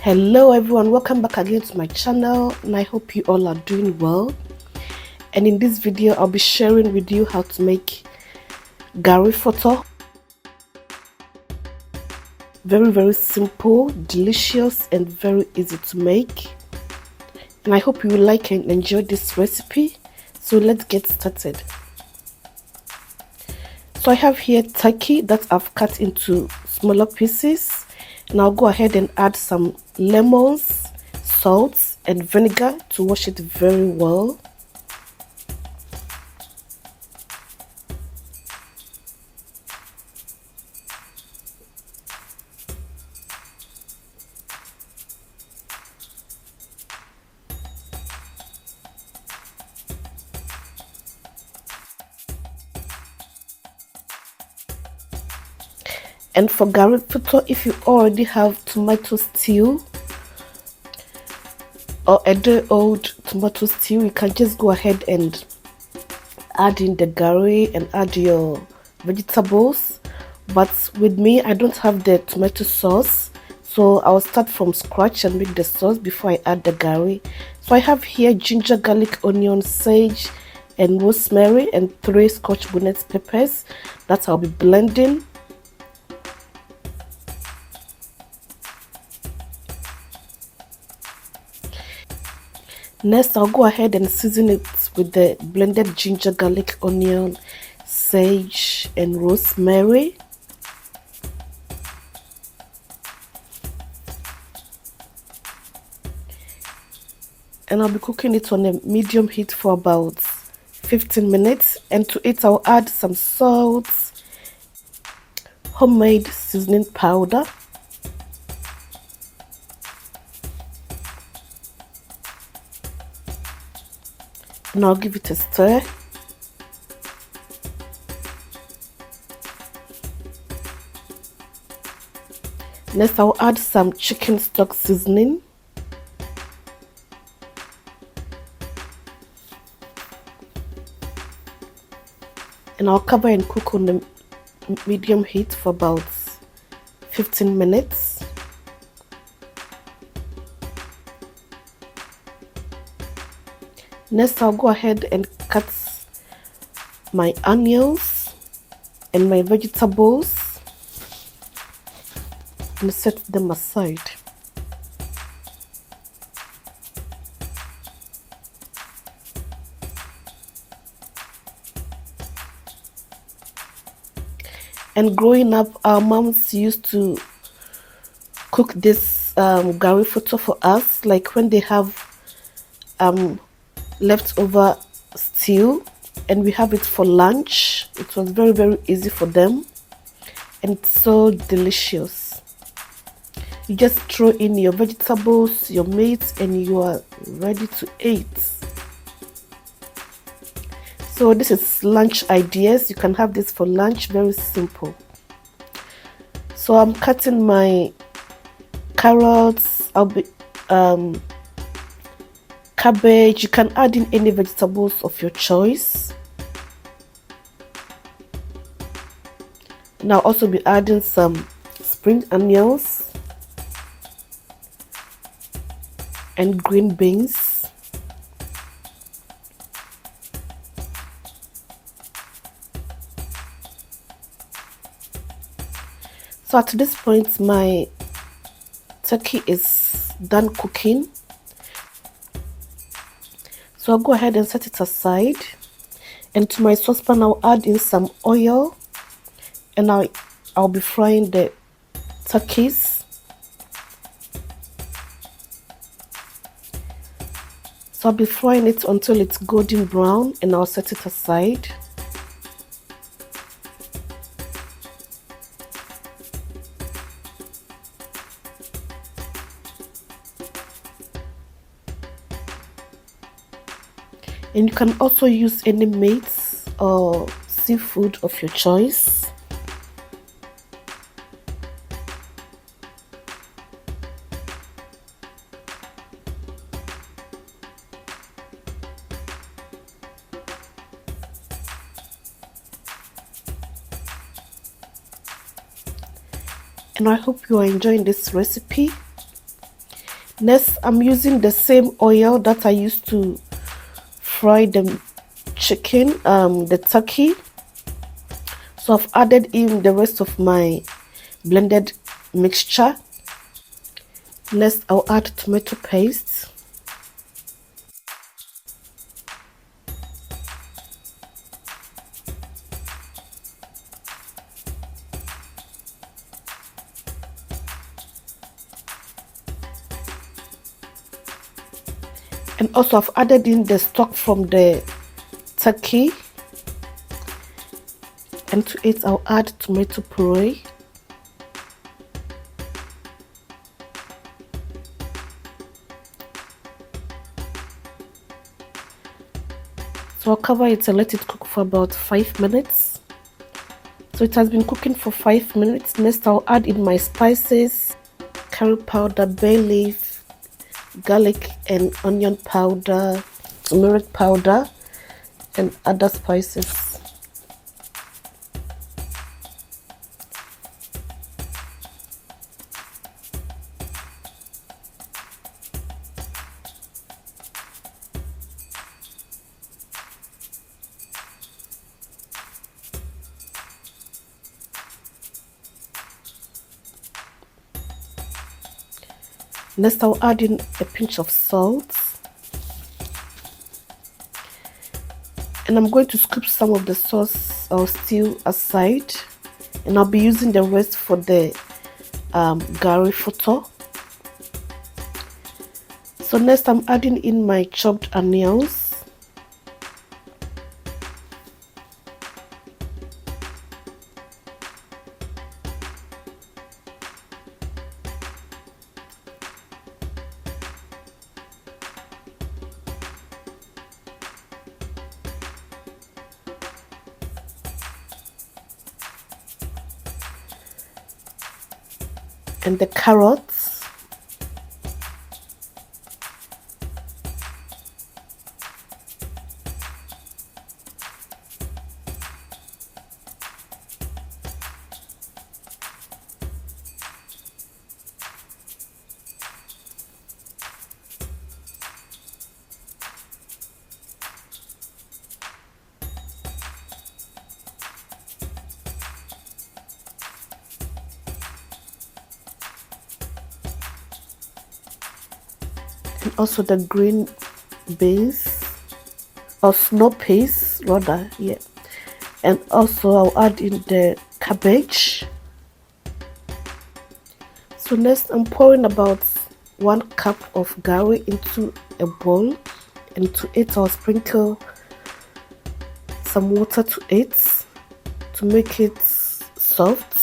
Hello everyone, welcome back again to my channel, and I hope you all are doing well. And in this video I'll be sharing with you how to make Gari Fortor. Very simple, delicious, and very easy to make, and I hope you will like and enjoy this recipe. So let's get started. So I have here turkey that I've cut into smaller pieces, and I'll go ahead and add some lemons, salt, and vinegar to wash it very well. And for Gari Fortor, if you already have tomato stew or a day-old tomato stew, you can just go ahead and add in the gari and add your vegetables. But with me, I don't have the tomato sauce, so I'll start from scratch and make the sauce before I add the gari. So I have here ginger, garlic, onion, sage, and rosemary, and 3 scotch bonnet peppers that I'll be blending. Next, I'll go ahead and season it with the blended ginger, garlic, onion, sage, and rosemary. And I'll be cooking it on a medium heat for about 15 minutes. And to it, I'll add some salt, homemade seasoning powder, and I'll give it a stir. Next, I'll add some chicken stock seasoning, and I'll cover and cook on the medium heat for about 15 minutes. Next, I'll go ahead and cut my onions and my vegetables and set them aside. And growing up, our moms used to cook this Gari Fortor for us, like when they have leftover stew and we have it for lunch. It was very easy for them, and it's so delicious. You just throw in your vegetables, your meat, and you are ready to eat. So this is lunch ideas. You can have this for lunch, very simple. So I'm cutting my carrots. I'll be cabbage. You can add in any vegetables of your choice. And I'll also be adding some spring onions and green beans. So at this point, my turkey is done cooking. So I'll go ahead and set it aside, and to my saucepan I'll add in some oil, and I'll be frying the turkeys. So I'll be frying it until it's golden brown, and I'll set it aside. And you can also use any meats or seafood of your choice. And I hope you are enjoying this recipe. Next, I'm using the same oil that I used to fry the chicken, the turkey. So I've added in the rest of my blended mixture. Next, I'll add tomato paste. And also I've added in the stock from the turkey. And to it, I'll add tomato puree. So I'll cover it and let it cook for about 5 minutes. So it has been cooking for 5 minutes. Next, I'll add in my spices, curry powder, bay leaf, garlic and onion powder, turmeric powder, and other spices. Next, I'll add in a pinch of salt. And I'm going to scoop some of the sauce or stew aside. And I'll be using the rest for the Gari Fortor. So next, I'm adding in my chopped onions. And the carrots. And also the green beans or snow peas rather, yeah. And also I'll add in the cabbage. So next, I'm pouring about 1 cup of garri into a bowl, and to it I'll sprinkle some water to it to make it soft.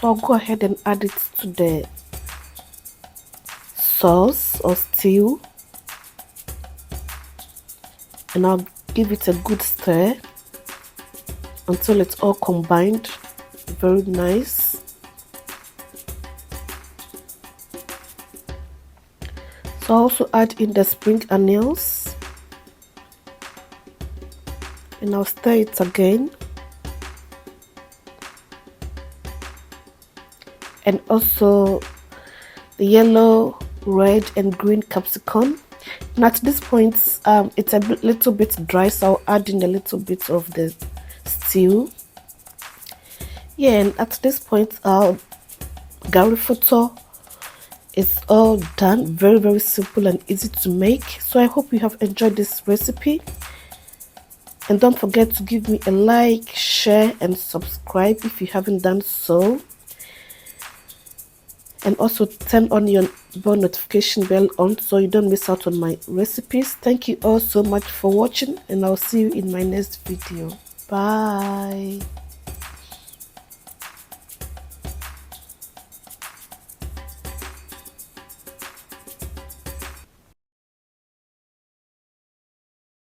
So I'll go ahead and add it to the sauce or stew, and I'll give it a good stir until it's all combined very nice. So I'll also add in the spring onions, and I'll stir it again. And also the yellow, red and green capsicum. And at this point, it's a little bit dry, so I'll add in a little bit of the stew. Yeah, and at this point, our Gari Fortor is all done. Very, very simple and easy to make. So I hope you have enjoyed this recipe. And don't forget to give me a like, share and subscribe if you haven't done so. And also turn on your bell notification bell on so you don't miss out on my recipes. Thank you all so much for watching, and I'll see you in my next video. Bye.